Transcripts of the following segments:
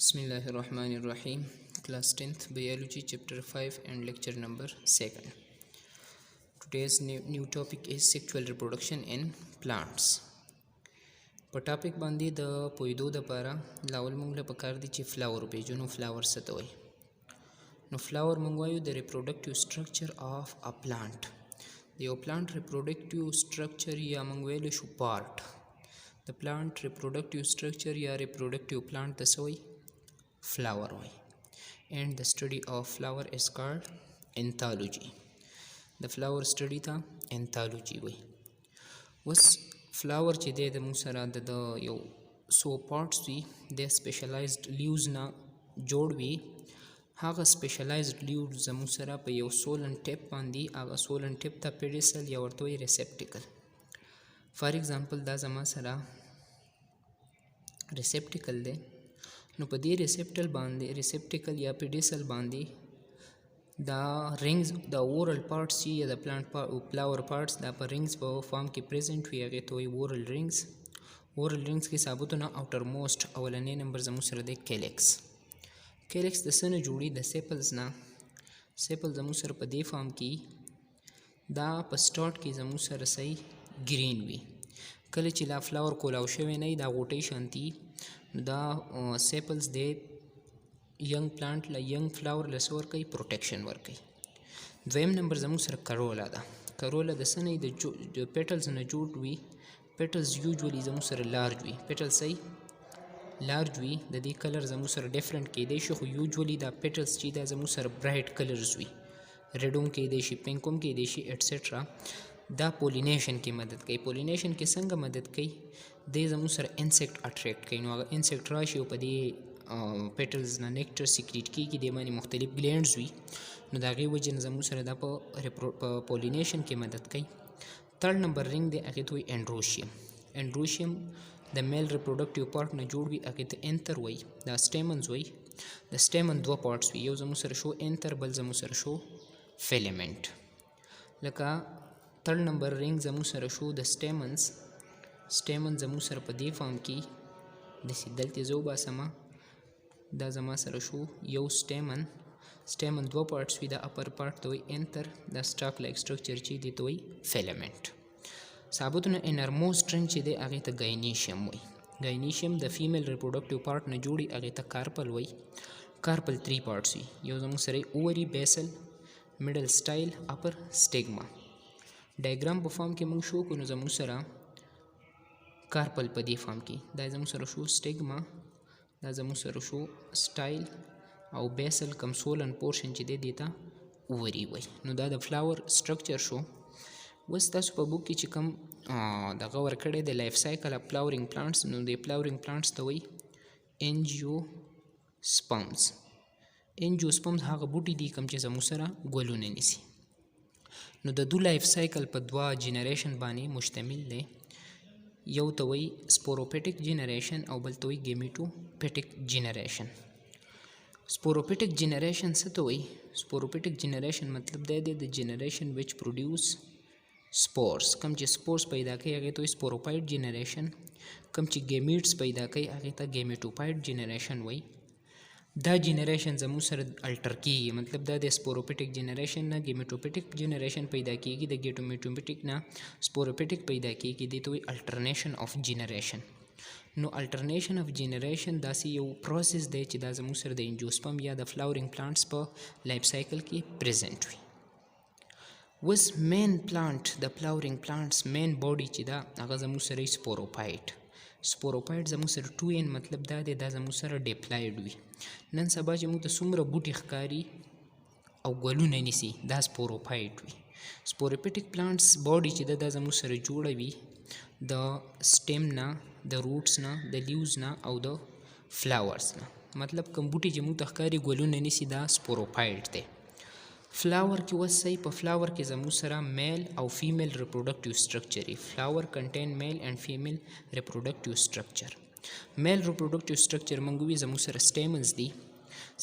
Bismillahirrahmanirrahim. Class 10th Biology Chapter 5 and Lecture number 2. Today's new topic is sexual reproduction in plants. په ټاپک باندې د پویدو د پاره لاول مونږ له پکار دي چې فلاور پیژنو. فلاور څه ته وایي؟ نو فلاور مونږ وایو د ریپروډکټیو سټرکچر اف ا پلانټ. د یو پلانټ ریپروډکټیو سټرکچر یا مونږ ویلی شو پارت. د پلانټ ریپروډکټیو سټرکچر یا ریپروډکټیو پلانټ ته څه وایي؟ flower way. And the study of flower is called anthology. The flower study ta anthology way. Was flower چې د موږ سره د یو سو پارټس وي د سپیشلایزد لیوز نه جوړ وي. هغه سپیشلایزد لیوز زموږ سره په یو سولن ټیپ باندې هغه سولن ټیپ ته پیډیسل یا ورته وایي ریسپټیکل. فار ایگزامپل دا زما سره ریسپټیکل دی. نو په دې ریسپټیکل یا پیډیسل باندې دا رنګز د اورل پارټس یا د پلانټ فلاور پارټس دا په رنګز په فارم کې پریزنټ وي. هغې ته وایي اورل رنګز. اورل رنګز کې ثابتونه اوټر موسټ اولنی نمبر زموږ سره دی کیلکس. کیلکس د څه نه جوړي؟ د سیپلز نه. سیپل زموږ سره په دې فارم کې دا په سټارټ کې زموږ سره صحیح ګرین وي. کله چې لا فلاور کولاو شوی نه وي دا غوټۍ شانتي دا سیپلز د ینګ پلانټ له ینګ فلاور له څه ورکوي؟ پروټیکشن ورکوي. دویم نمبر زموږ سره کرولا ده. کرولا د څه نه د پیټلز نه جوړ وي. پیټلز یوجولي زموږ سره لارج وي. پیټل صحیح لارج وي. د دې کلر زموږ سره ډیفرنٹ کیدی شي خو یوجولي دا پیټلز چې دا زموږ سره برایټ کلرز وي. ریډ هم کیدی شي، پینک هم کیدی شي ایټسټرا. دا پولینیشن کې مدد کوي. پولینیشن کې څنګه مدد کوي؟ د زموږ سره انسیکټ اټریکټ کوي. نو هغه انسیکټ راشي او په دې پیټلز نه نیکټر سیکریټ کیږي. د باندې مختلف ګلینډز وي. نو د هغې وجې نه زموږ سره دا په پولینیشن کې مدد کوي. تھرډ نمبر رنګ دی هغې ته وایي انډروشیم. انډروشیم د میل ریپروډکټیو پارټ نه جوړ وي. هغې ته انتر وایي. دا سټیمنز وایي. د سټیمن دوه پارټس وي. یو زموږ سره شو انتر، بل زموږ سره شو فیلمنټ. لکه تھرډ نمبر رنګ زموږ سره شو د سټیمنز. سټیمن زموږ سره په دې فارم کې داسې دلته زه وباسمه. دا زما سره شو یو سټیمن. سټیمن دوه پارټس وي. دا اپر پارټ ته وایي انتر، دا سټاک لایک سټرکچر چې دی ته وایي فیلمنټ. ثابتونه انرموسټ رنګ چې دی هغې ته ګاینیشیم وایي. ګاینیشیم د فیمیل ریپروډکټیو پارټ نه جوړي. هغې ته کارپل وایي. کارپل 3 پارټس وي. یو زموږ سره اووري، بیسل، میډل سټایل، اپر سټیګما. ډایګرام په فارم کې موږ شو کو نو زموږ سره کارپل په دې فارم کې دا زموږ سره شو سټیګما، دا زموږ سره شو سټایل او بیسل کم سولن پورشن چې دی دې ته اووري وایي. نو دا د فلاور سټرکچر شو. اوس تاسو په بوک کې چې کوم دغه ورکړی د لایف سایکل اف فلاورینګ پلانټس، نو د فلاورینګ پلانټس ته وایي انجیوسپمز. انجیوسپمز هغه بوټي دي کوم چې زموږ سره ګلونه نیسي. نو د دو لایف سایکل په دوه جنریشن باندې مشتمل دی. یو ته وایي سپوروپیټک جنریشن او بل ته وایي ګیمیټوپیټک جنریشن. سپوروپیټک جنریشن څه ته وایي؟ سپوروپیټک جنریشن مطلب دی د جنریشن وچ پروډیوس سپورس. کوم چې سپورس پیدا کوي هغې ته وایي سپوروپایټ جنریشن. کوم چې ګیمیټس پیدا کوي هغې ته ګیمیټوپایټ جنریشن وایي. دا جنریشن زموږ سره الټر کیږي. مطلب دا د سپوروپیټک جنریشن نه ګیمیټوپیټک جنریشن پیدا کیږي. د ګیمیټوپیټک نه سپوروپیټک پیدا کیږي. دې ته وایي الټرنیشن اف جنریشن. نو الټرنیشن اف جنریشن داسې یو پروسس دی چې دا زموږ سره د انجیوسپم یا د فلاورینګ پلانټس په لایف سایکل کې پریزنټ وي. اوس مین پلانټ د فلاورینګ پلانټس مین باډي چې دا هغه زموږ سره سپوروپایټ. سپوروپایټ زموږ سره 2n مطلب دا دی دا زموږ سره ډیپلایډ وي. نن سبا چې موږ ته څومره بوټي ښکاري او ګلونه نیسي دا سپوروپایټ وي. سپوروپیټک پلانټس باډي چې دا زموږ سره جوړه وي د سټیم نه، د روټس نه، د لیوز نه او د فلاورز نه. مطلب کوم بوټي چې موږ ته ښکاري ګلونه نیسي دا سپوروپایټ دی. فلاور کې وسای په فلاور کې زموږ سره میل او فیمیل ریپروډکټیو سټرکچر وي. فلاور کنټین میل اینڈ فیمیل ریپروډکټیو سټرکچر. میل ریپروډکټیو سټرکچر موږ وی زموږ سره سټیمنز دي.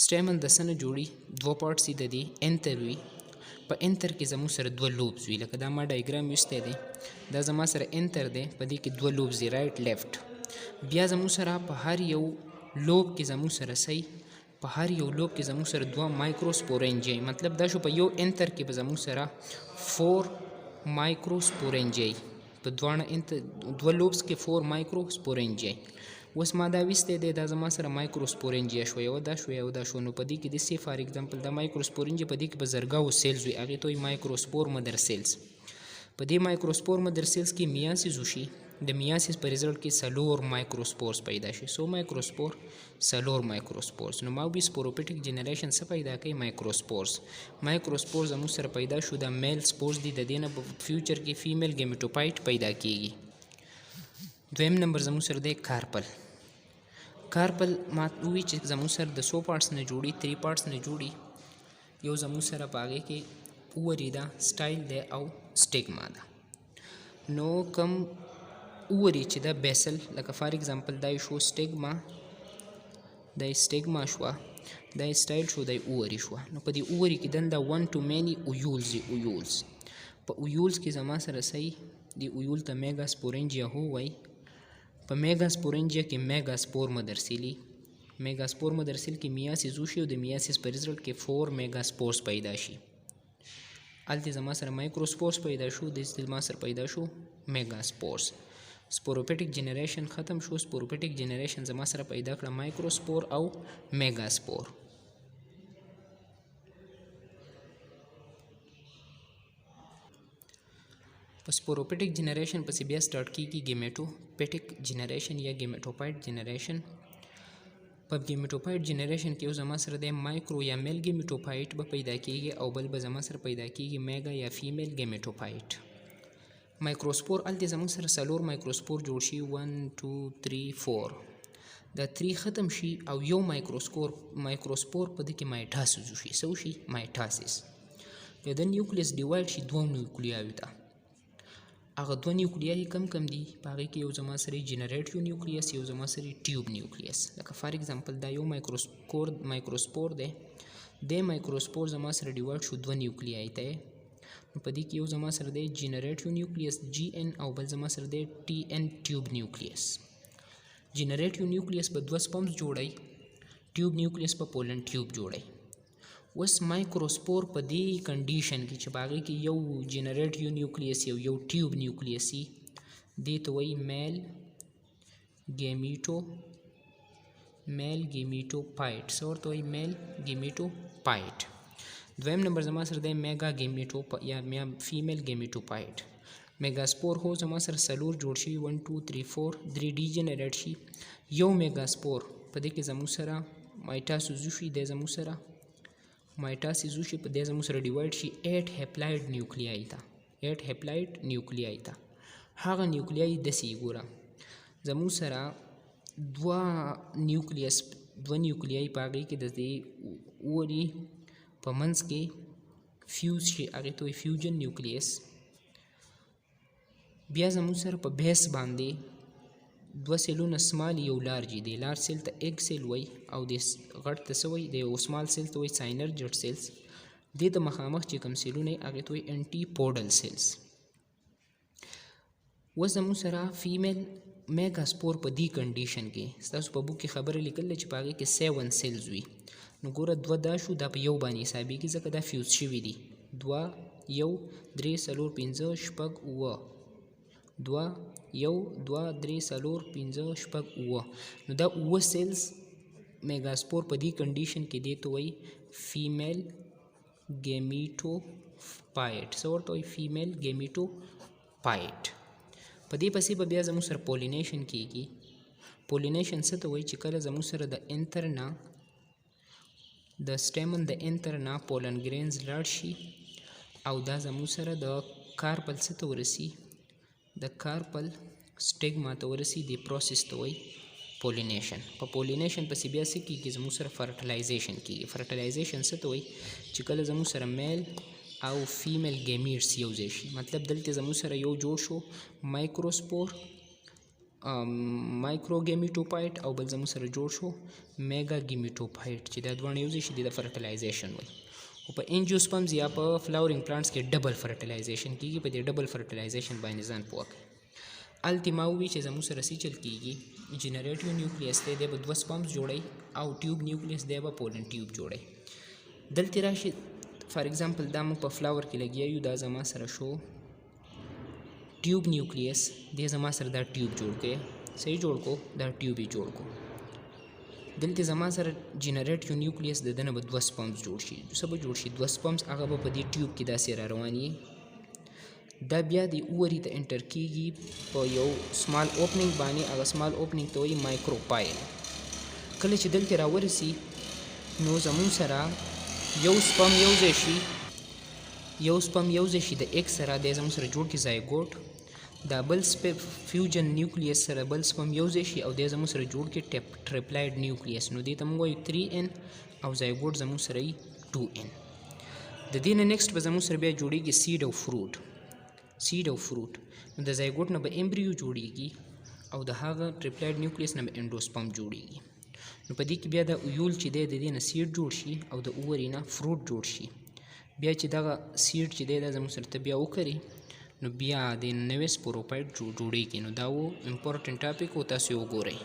سټیمن د څه نه جوړي؟ دوه پارټس دي د دې انتر وي. په انتر کې زموږ سره دوه لوبز وي. لکه دا ما ډایګرام ویستی دی. دا زما سره انتر دی. په دې کې دوه لوبز دي رایټ لیفټ. بیا زموږ سره په هر یو لوب کې زموږ سره صحیح په هر یو لوب کې زموږ سره 2 مایکروسپورنجي مطلب دا شو په یو انتر کې به زموږ سره 4 مایکروسپورنجي په دوه لوبس کې 4 مایکروسپورنجي اوس ما دا ویستی دی دا زما سره مایکروسپورنجي شوه یو دا شو یو دا شو نو په دې کې داسې فار اګزامپل دا مایکروسپورنجي په دې کې به زرګاو سیلز وي هغې ته وایي مایکروسپور مدر سیلز په دې مایکروسپور مدر سیلز کې میاسیس وشي د میاسیس په ریزلټ کې څلور مایکروسپورز پیدا شي سو مایکروسپور څلور مایکروسپورز نو ما وی سپوروپیټک جنریشن څه پیدا کوي مایکروسپورز زموږ سره پیدا شو د میل سپورز دي د دې نه په فیوچر کې فیمیل ګیمیټوپایټ پیدا کیږي دویم نمبر زموږ سره دی کارپل ما وی چې زموږ سره د 100 پارټس نه جوړي 3 پارټس نه جوړي یو زموږ سره په هغې کې اووري ده سټایل دی او سټیګما ده نو کم اووري چې ده بیسل لکه فار اګزامپل دا شو سټیګما دا سټیګما شوه دا سټایل شو دا اووري شوه نو په دې اووري کې دنده 1 to many اویولز دي اویولز په اویولز کې زما سره صحیح دی اویول ته میگا سپورنجیا هو وای په میگا سپورنجیا کې میگا سپور مدرسیلی میگا سپور مدرسیل کې میاسیس وشي او د میاسیس په ریزلټ کې 4 میگا سپورز پیدا شي الته زما سره مایکروسپورز پیدا شو د زما سره پیدا شو میگا سپورز سپوروپیټک جنریشن ختم شو سپوروپیټک جنریشن زما سره پیدا کړه مایکروسپور او میگا سپور په سپوروپیټک جنریشن پسې بیا سٹارټ کیږي ګیمیټوپیټک جنریشن یا ګیمیټوپایټ جنریشن په ګیمیټوپایټ جنریشن کې یو زما سره د مایکرو یا میل ګیمیټوپایټ به پیدا کیږي او بل به زما سره پیدا کیږي میگا یا فیمیل ګیمیټوپایټ مایکروسپور الته زموږ سره څلور مایکروسپور جوړ شي 1 2 3 4 دا 3 ختم شي او یو مایکروسپور په دې کې مایټاسیس وشي څه وشي مایټاسیس که د نیوکلیس ډیوایډ شي دوه نیوکلیاوي ته هغه دوه نیوکلیاي کم دي په هغې کې یو زما سره جنریټیو نیوکلیس یو زما سره ټیوب نیوکلیس لکه فار اګزامپل دا یو مایکروسپور دی د مایکروسپور زما سره ډیوایډ شو دوه نیوکلیاي ته نو په دې کې یو زما سره دی جنریټیو نیوکلیس جی ان او بل زما سره دی ټي ان ټیوب نیوکلیس جنریټیو نیوکلیس په دوه سپمز جوړی ټیوب نیوکلیس په پولن ټیوب جوړی اوس مایکروسپور په دې کنډیشن کې چې په هغې کې یو جنریټیو نیوکلیس یو ټیوب نیوکلیس وي دې ته وایي میل ګیمیټوپایټ څه ورته وایي میل ګیمیټوپایټ دویم نمبر زما سره دی میگا یا فیمیل ګیمیټوپایټ میگاسپور هو زما سره څلور جوړ شي 1 2 3 4 درې ډي جنریټ شي یو میگاسپور په دې کې زموږ سره مایټاسیس وشي دی زموږ سره مایټاسیس وشي په دې زموږ سره ډیوایډ شي 8 هیپلاید نیوکلیاي ته هغه نیوکلیاي داسې ګوره زموږ سره دوه نیوکلیاي په هغې کې د دې اوري په منځ کې فیوز شي هغې ته وایي فیوجن نیوکلیس بیا زموږ سره په بیس باندې دوه سیلونه سمال یو لارج دی لارج سیل ته ایگ سیل وای او د غټ ته څه وایي د یو سمال سیل ته وایي ساینرجټ سیلز دې ته مخامخ چې کوم سیلونه یې هغې ته وایي انټي پوډل سیلز اوس زموږ سره فیمیل میگاسپور په دې کنډیشن کې ستاسو په بوک کې خبره لیکل چې په هغې کې 7 سیلز وي نو ګوره دوه دا شو دا په یو باندې حسابېږي ځکه دا فیوز شوي دي 2 1 3 4 5 6 7 2 1 2 3 4 5 6 9 نو دا 9 سیلز میگاسپور په دې کنډیشن کې دی ته وایي فیمیل ګیمیټوپایټ څه ورته وایي فیمیل ګیمیټوپایټ په دې پسې به بیا زموږ سره پولینیشن کیږي پولینیشن څه ته وایي چې کله زموږ سره د انتر نه د سټیمن د انتر نه پولن ګرینز لاړ شي او دا زموږ سره د کارپل څه ته ورسي د کارپل سټیګما ته ورسي دې پروسس ته وایي پولینیشن په پولینیشن پسې بیا څه کیږي زموږ سره فرټیلایزیشن کیږي فرټیلایزیشن څه ته وایي چې کله زموږ سره میل او فیمیل ګیمیټس یو ځای شي مطلب دلته زموږ سره یو جوړ شو مایکروسپور مایکرو ګیمیټوپایټ او بل زموږ سره جوړ شو میگا ګیمیټوپایټ چې دا دواړه یو ځای شي د فرټیلایزیشن وایي او په انجیوسپمز یا په فلاورینګ پلانټس کې ډبل فرټیلایزیشن کیږي په دې ډبل فرټیلایزیشن باندې ځان پوه کړئ هلته ما ووي چې زموږ سره څه چل کېږي جنریټیو نیوکلیس دی به 2 سپمز جوړی او ټیوب نیوکلیس دی به پولن ټیوب جوړی. دلته راشي فار ایگزامپل دا موږ په فلاور کې لګیا یو دا زما سره شو ټیوب نیوکلیس دی زما سره دا ټیوب جوړ کړی صحیح جوړ کو دا ټیوب یې جوړ کو. دلته زما سره جنریټیو نیوکلیس د دنه به 2 سپمز جوړ شي څه به جوړ شي 2 سپمز هغه به په دې ټیوب کې داسې را رواني دا بیا د اوري ته انټر کیږي په یو سمال اوپننګ باندې هغه سمال اوپننګ ته وایي مایکروپایل. کله چې دلته راورسي نو زمون سره یو سپم یوځای شي د ایکس سره د زمون سره جوړ کې زایګوټ دا بل فیوجن نیوکلیس سره بل سپم یوځای شي او د زمون سره جوړ کې ټریپلاید نیوکلیس نو دې ته موږ وایو 3n او زایګوټ زمون سره 2n. د دې نه نیکسټ به زمون سره بیا جوړیږي سیډ او فروټ نو د زایګوټ نه به امبریو جوړیږي او د هغه ټریپلاید نیوکلیس نه به انډوسپم جوړیږي. نو په دې کې بیا د اویول چې دی د دې نه سیډ جوړ شي او د اوري نه فروټ جوړ شي. بیا چې دغه سیډ چې دی دا زموږ سره ته بیا وکري نو بیا د نوې سپوروپایډ جوړیږي. نو دا و امپورټنټ ټاپک و تاسو یې وګورئ.